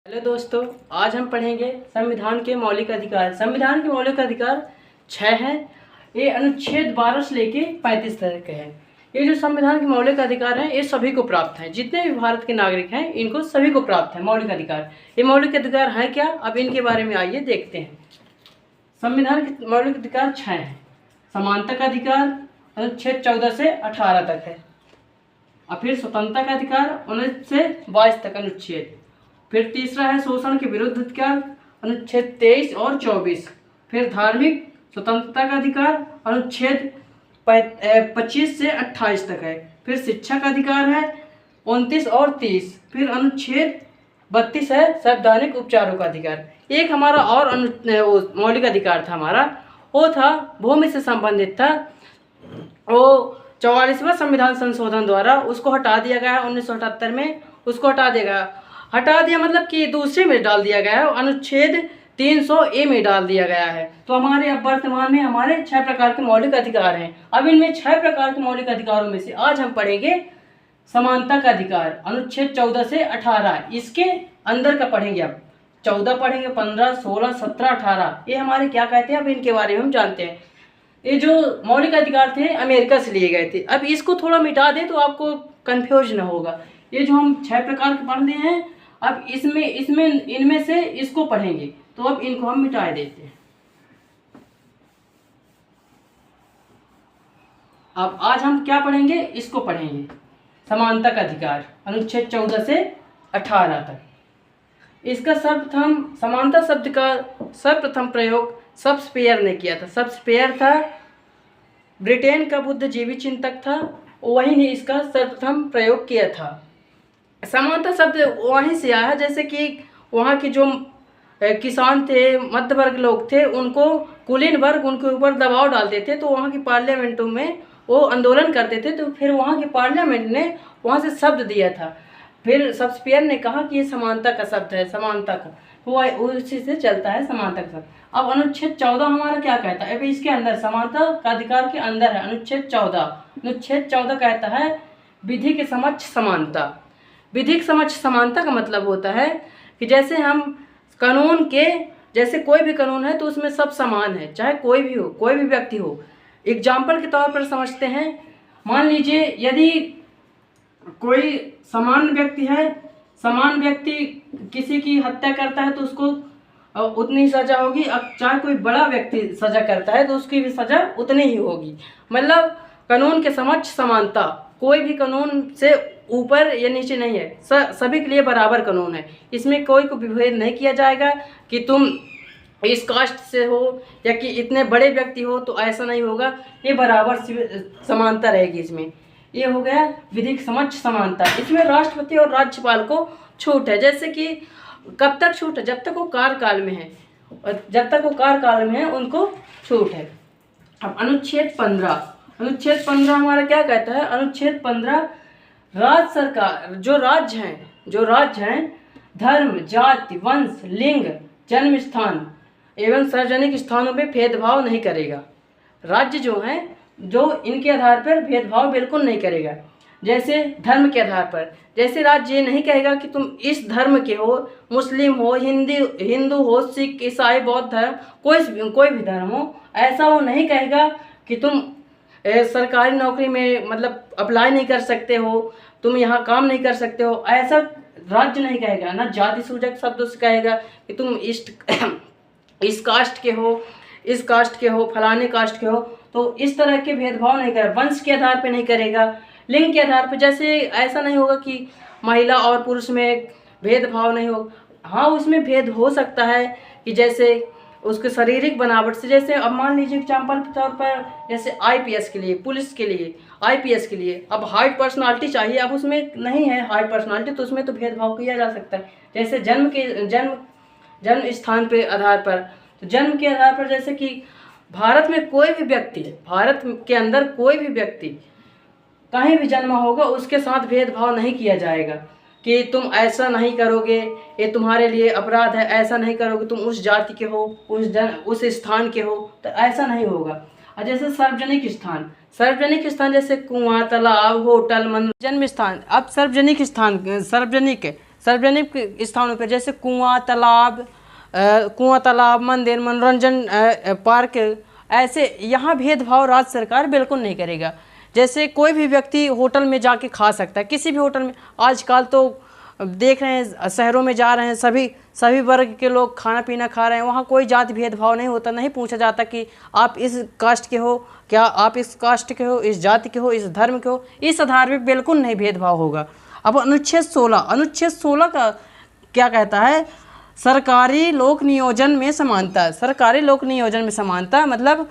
Hello दोस्तों, आज हम पढ़ेंगे संविधान के मौलिक अधिकार। संविधान के मौलिक अधिकार 6 हैं। ये अनुच्छेद 12 से लेके 35 तक के हैं। ये जो संविधान के मौलिक अधिकार हैं ये सभी को प्राप्त हैं। जितने भी भारत के नागरिक हैं इनको सभी को प्राप्त है मौलिक अधिकार। ये मौलिक अधिकार है क्या, अब इनके बारे में आइए देखते हैं। संविधान के मौलिक अधिकार 6 हैं। समानता का अधिकार अनुच्छेद 14 से 18 तक है, और फिर स्वतंत्रता का अधिकार 19 से 22 तक अनुच्छेद। फिर तीसरा है शोषण के विरुद्ध अधिकार अनुच्छेद 23 और 24। फिर धार्मिक स्वतंत्रता का अधिकार अनुच्छेद 25 से 28 तक है। फिर शिक्षा का अधिकार है 29 और 30। फिर अनुच्छेद 32 है संवैधानिक उपचारों का अधिकार। एक हमारा और मौलिक अधिकार था हमारा, वो था भूमि से संबंधित था। वो 44वां संविधान संशोधन द्वारा उसको हटा दिया गया है 1978 में। उसको हटा दिया मतलब कि दूसरे में डाल दिया गया है, अनुच्छेद 300A में डाल दिया गया है। तो हमारे अब वर्तमान में हमारे 6 प्रकार के मौलिक अधिकार हैं। अब इनमें 6 प्रकार के मौलिक अधिकारों में से आज हम पढ़ेंगे समानता का अधिकार अनुच्छेद 14 से 18। इसके अंदर का पढ़ेंगे। अब 14 पढ़ेंगे, 15, 16, 17, 18 ये हमारे क्या कहते हैं, अब इनके बारे में हम जानते हैं। ये जो मौलिक अधिकार थे अमेरिका से लिए गए थे। अब इसको थोड़ा मिटा दें तो आपको कंफ्यूज न होगा। ये जो हम 6 प्रकार के पढ़ रहे हैं, अब इनमें से इसको पढ़ेंगे, तो अब इनको हम मिटा देते हैं। अब आज हम क्या पढ़ेंगे, इसको पढ़ेंगे समानता का अधिकार अनुच्छेद 14 से 18 तक। इसका सर्वप्रथम समानता शब्द का सर्वप्रथम प्रयोग शेक्सपियर ने किया था। शेक्सपियर था ब्रिटेन का बुद्धिजीवी चिंतक था, वही ने इसका सर्वप्रथम प्रयोग किया था। समानता शब्द वहीं से आया, जैसे कि वहाँ के जो किसान थे, मध्य वर्ग लोग थे, उनको कुलीन वर्ग उनके ऊपर दबाव डालते थे, तो वहाँ की पार्लियामेंटों में वो आंदोलन करते थे। तो फिर वहाँ की पार्लियामेंट ने वहाँ से शब्द दिया था। फिर शेक्सपियर ने कहा कि ये समानता का शब्द है, समानता का, वो उसी से चलता है समानता का शब्द। अब अनुच्छेद 14 हमारा क्या कहता है, अभी इसके अंदर समानता का अधिकार के अंदर है अनुच्छेद 14। अनुच्छेद 14 कहता है विधि के समक्ष समानता। विधि के समक्ष समानता का मतलब होता है कि जैसे हम कानून के, जैसे कोई भी कानून है तो उसमें सब समान है, चाहे कोई भी हो, कोई भी व्यक्ति हो। एग्जाम्पल के तौर पर समझते हैं, मान लीजिए यदि कोई समान व्यक्ति है, समान व्यक्ति किसी की हत्या करता है तो उसको उतनी ही सज़ा होगी। अब चाहे कोई बड़ा व्यक्ति सज़ा करता है तो उसकी भी सज़ा उतनी ही होगी। मतलब कानून के समक्ष समानता, कोई भी कानून से ऊपर या नीचे नहीं है, सभी के लिए बराबर कानून है। इसमें कोई को विभेद नहीं किया जाएगा कि तुम इस कास्ट से हो या कि इतने बड़े व्यक्ति हो, तो ऐसा नहीं होगा। ये बराबर समानता रहेगी इसमें। ये हो गया विधिक समक्ष समानता। इसमें राष्ट्रपति और राज्यपाल को छूट है, जैसे कि कब तक छूट है, जब तक वो कार्यकाल में है, और जब तक वो कार्यकाल में है उनको छूट है। अब अनुच्छेद 15 हमारा क्या कहता है, अनुच्छेद 15 राज्य सरकार जो राज्य हैं धर्म, जाति, वंश, लिंग, जन्म स्थान एवं सार्वजनिक स्थानों में भेदभाव नहीं करेगा। राज्य जो हैं जो इनके आधार पर भेदभाव बिल्कुल नहीं करेगा। जैसे धर्म के आधार पर, जैसे राज्य ये नहीं कहेगा कि तुम इस धर्म के हो, मुस्लिम हो, हिंदू हो, सिख, ईसाई, बौद्ध धर्म, कोई भी धर्म हो, ऐसा वो नहीं कहेगा कि तुम सरकारी नौकरी में मतलब अप्लाई नहीं कर सकते हो, तुम यहाँ काम नहीं कर सकते हो, ऐसा राज्य नहीं कहेगा। ना जाति सूचक शब्दों से कहेगा कि तुम इस कास्ट के हो, इस कास्ट के हो, फलाने कास्ट के हो, तो इस तरह के भेदभाव नहीं करेगा। वंश के आधार पे नहीं करेगा, लिंग के आधार पे, जैसे ऐसा नहीं होगा कि महिला और पुरुष में भेदभाव नहीं हो। हाँ, उसमें भेद हो सकता है कि जैसे उसके शारीरिक बनावट से, जैसे अब मान लीजिए एग्जाम्पल के तौर पर, जैसे आईपीएस के लिए, पुलिस के लिए, आईपीएस के लिए अब हाइट पर्सनालिटी चाहिए, अब उसमें नहीं है हाइट पर्सनालिटी, तो उसमें तो भेदभाव किया जा सकता है। जैसे जन्म स्थान पे आधार पर, तो जन्म के आधार पर, जैसे कि भारत में कोई भी व्यक्ति, भारत के अंदर कोई भी व्यक्ति कहीं भी जन्मा होगा उसके साथ भेदभाव नहीं किया जाएगा कि तुम ऐसा नहीं करोगे, ये तुम्हारे लिए अपराध है, ऐसा नहीं करोगे, तुम उस जाति के हो, उस स्थान के हो, तो ऐसा नहीं होगा। और जैसे सार्वजनिक जैसे कुआं, तालाब, होटल, मंदिर, जन्म स्थान। अब सार्वजनिक सार्वजनिक स्थानों पर जैसे कुआं तालाब, मंदिर, मनोरंजन पार्क, ऐसे यहाँ भेदभाव राज्य सरकार बिल्कुल नहीं करेगा। जैसे कोई भी व्यक्ति होटल में जाके खा सकता है, किसी भी होटल में। आजकल तो देख रहे हैं शहरों में जा रहे हैं, सभी वर्ग के लोग खाना पीना खा रहे हैं, वहाँ कोई जाति भेदभाव नहीं होता, नहीं पूछा जाता कि आप इस कास्ट के हो, क्या आप इस कास्ट के हो, इस जाति के हो, इस धर्म के हो। इस आधार पर बिल्कुल नहीं भेदभाव होगा। अब अनुच्छेद 16 का क्या कहता है? सरकारी लोक नियोजन में समानता। सरकारी लोक नियोजन में समानता मतलब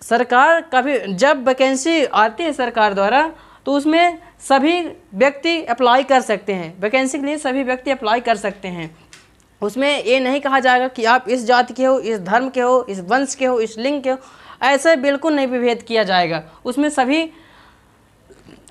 सरकार कभी जब वैकेंसी आती है सरकार द्वारा तो उसमें सभी व्यक्ति अप्लाई कर सकते हैं, वैकेंसी के लिए सभी व्यक्ति अप्लाई कर सकते हैं। उसमें ये नहीं कहा जाएगा कि आप इस जाति के हो, इस धर्म के हो, इस वंश के हो, इस लिंग के हो, ऐसे बिल्कुल नहीं विभेद किया जाएगा। उसमें सभी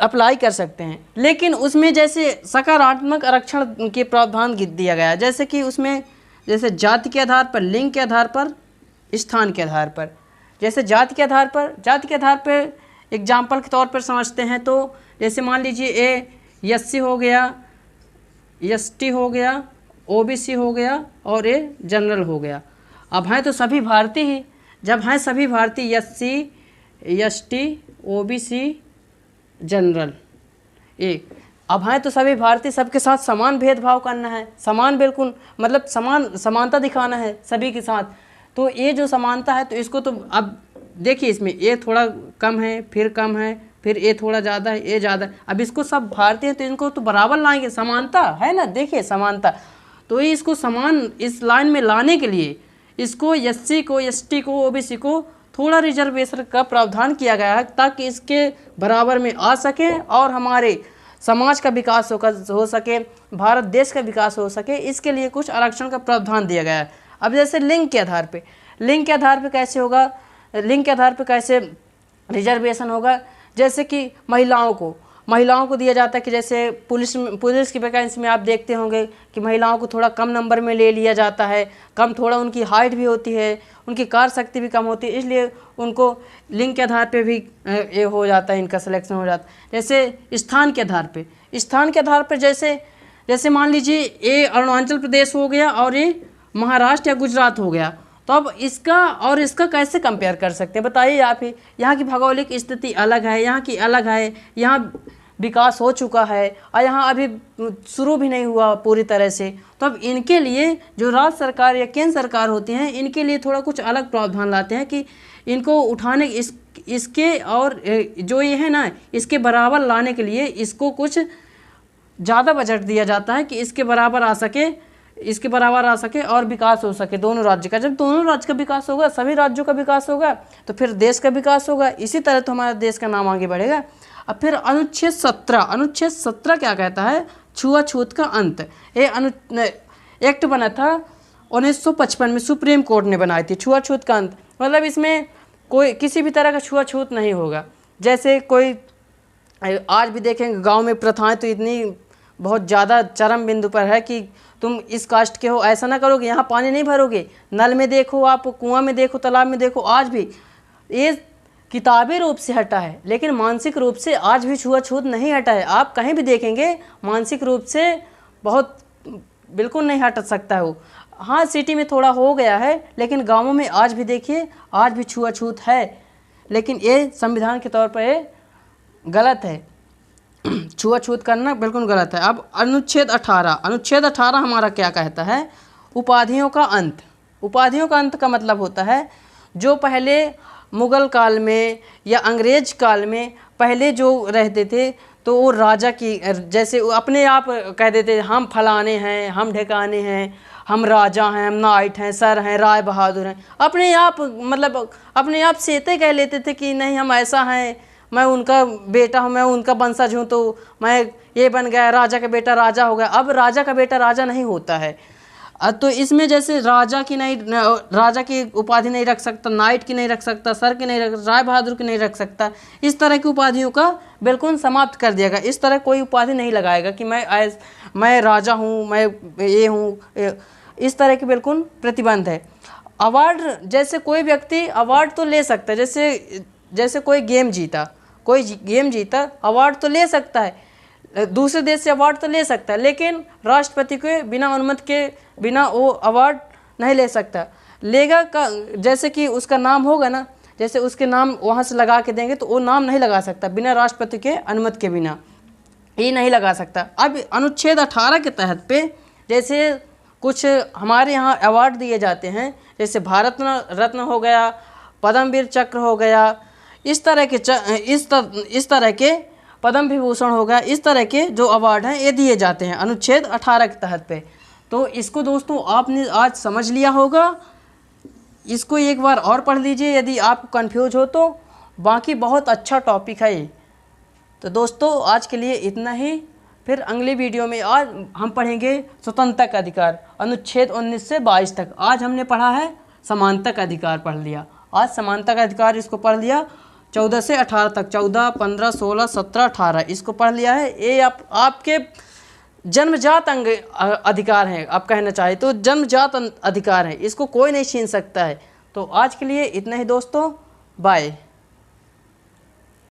अप्लाई कर सकते हैं। लेकिन उसमें जैसे सकारात्मक आरक्षण के प्रावधान दिया गया है, जैसे कि उसमें जैसे जाति के आधार पर, लिंग के आधार पर, स्थान के आधार पर। जैसे जाति के आधार पर एग्जाम्पल के तौर पर समझते हैं तो जैसे मान लीजिए SC हो गया, ST हो गया, OBC हो गया और जनरल हो गया। अब हैं तो सभी भारतीय ही। जब हैं सभी भारतीय SC, ST, OBC, जनरल अब हैं तो सभी भारतीय, सबके साथ समान भेदभाव करना है, समान बिल्कुल मतलब समानता दिखाना है सभी के साथ। तो ये जो समानता है तो इसको तो अब देखिए इसमें ये थोड़ा कम है, फिर कम है, फिर ये थोड़ा ज़्यादा है, ये ज़्यादा। अब इसको सब भारतीय हैं तो इनको तो बराबर लाएंगे, समानता है ना। देखिए समानता, तो ये इसको समान इस लाइन में लाने के लिए इसको SC को, ST को, OBC को थोड़ा रिजर्वेशन का प्रावधान किया गया है ताकि इसके बराबर में आ सके और हमारे समाज का विकास हो सके, भारत देश का विकास हो सके। इसके लिए कुछ आरक्षण का प्रावधान दिया गया है। अब जैसे लिंग के आधार पे कैसे होगा, लिंग के आधार पे कैसे रिजर्वेशन होगा? जैसे कि महिलाओं को दिया जाता है कि जैसे पुलिस की वैकेंसी में आप देखते होंगे कि महिलाओं को थोड़ा कम नंबर में ले लिया जाता है, थोड़ा उनकी हाइट भी होती है, उनकी कार्य शक्ति भी कम होती है, इसलिए उनको लिंग के आधार पे भी ये हो जाता है, इनका सिलेक्शन हो जाता है। जैसे स्थान के आधार पे जैसे मान लीजिए ये अरुणाचल प्रदेश हो गया और ये महाराष्ट्र या गुजरात हो गया, तो अब इसका कैसे कंपेयर कर सकते हैं बताइए आप ही। यहाँ की भौगोलिक स्थिति अलग है, यहाँ की अलग है, यहाँ विकास हो चुका है और यहाँ अभी शुरू भी नहीं हुआ पूरी तरह से। तो अब इनके लिए जो राज्य सरकार या केंद्र सरकार होती हैं, इनके लिए थोड़ा कुछ अलग प्रावधान लाते हैं कि इनको उठाने इसके और जो ये है ना, इसके बराबर लाने के लिए इसको कुछ ज़्यादा बजट दिया जाता है कि इसके बराबर आ सके और विकास हो सके दोनों राज्य का। जब दोनों राज्य का विकास होगा, सभी राज्यों का विकास होगा, तो फिर देश का विकास होगा। इसी तरह तो हमारा देश का नाम आगे बढ़ेगा। अब फिर अनुच्छेद 17 क्या कहता है? छुआछूत का अंत। ये एक्ट बना था 1955 में, सुप्रीम कोर्ट ने बनाई थी। छुआछूत का अंत मतलब इसमें कोई किसी भी तरह का छुआछूत नहीं होगा। जैसे कोई आज भी देखेंगे गांव में प्रथाएं तो इतनी बहुत ज़्यादा चरम बिंदु पर है कि तुम इस कास्ट के हो, ऐसा ना करोगे, यहाँ पानी नहीं भरोगे, नल में देखो, आप कुआं में देखो, तालाब में देखो। आज भी ये किताबी रूप से हटा है, लेकिन मानसिक रूप से आज भी छुआछूत नहीं हटा है। आप कहीं भी देखेंगे मानसिक रूप से बहुत बिल्कुल नहीं हट सकता है वो। हाँ, सिटी में थोड़ा हो गया है, लेकिन गाँवों में आज भी देखिए, आज भी छुआछूत है। लेकिन ये संविधान के तौर पर ये गलत है, छुआछूत करना बिल्कुल गलत है। अब अनुच्छेद 18 हमारा क्या कहता है? उपाधियों का अंत। उपाधियों का अंत का मतलब होता है जो पहले मुग़ल काल में या अंग्रेज काल में पहले जो रहते थे तो वो राजा की जैसे अपने आप कह देते हम फलाने हैं, हम ढेकाने हैं, हम राजा हैं, हम नाइट हैं, सर हैं, राय बहादुर हैं। अपने आप से तय कह लेते थे कि नहीं हम ऐसा हैं, मैं उनका बेटा हूँ, मैं उनका वंशज हूँ, तो मैं ये बन गया, राजा का बेटा राजा हो गया। अब राजा का बेटा राजा नहीं होता है। तो इसमें जैसे राजा की उपाधि नहीं रख सकता, नाइट की नहीं रख सकता, सर की नहीं रख, राय बहादुर की नहीं रख सकता। इस तरह की उपाधियों का बिल्कुल समाप्त कर दिया गया। इस तरह कोई उपाधि नहीं लगाएगा कि मैं राजा हूँ, मैं ये हूँ, इस तरह की बिल्कुल प्रतिबंध है। अवार्ड, जैसे कोई व्यक्ति अवार्ड तो ले सकता है, जैसे कोई गेम जीता, अवार्ड तो ले सकता है, दूसरे देश से अवार्ड तो ले सकता है, लेकिन राष्ट्रपति के बिना अनुमति के बिना वो अवार्ड नहीं ले सकता। लेगा का जैसे कि उसका नाम होगा ना, जैसे उसके नाम वहाँ से लगा के देंगे तो वो नाम नहीं लगा सकता बिना राष्ट्रपति के अनुमति के बिना, ये नहीं लगा सकता। अब अनुच्छेद 18 के तहत पे जैसे कुछ हमारे यहाँ अवार्ड दिए जाते हैं, जैसे भारत रत्न हो गया, पद्मवीर चक्र हो गया, इस तरह के पद्म विभूषण हो गया, इस तरह के जो अवार्ड हैं ये दिए जाते हैं अनुच्छेद 18 के तहत पे। तो इसको दोस्तों आपने आज समझ लिया होगा, इसको एक बार और पढ़ लीजिए यदि आप कंफ्यूज हो तो, बाकी बहुत अच्छा टॉपिक है ये। तो दोस्तों आज के लिए इतना ही, फिर अगली वीडियो में आज हम पढ़ेंगे स्वतंत्रता का अधिकार अनुच्छेद 19 से 22 तक। आज हमने पढ़ा है समानता का अधिकार पढ़ लिया, आज समानता का अधिकार इसको पढ़ लिया 14 से 18 तक, 14, 15, 16, 17, 18 इसको पढ़ लिया है। ये आपके जन्मजात अधिकार हैं, आप कहना चाहे तो जन्मजात अधिकार है, इसको कोई नहीं छीन सकता है। तो आज के लिए इतना ही दोस्तों, बाय।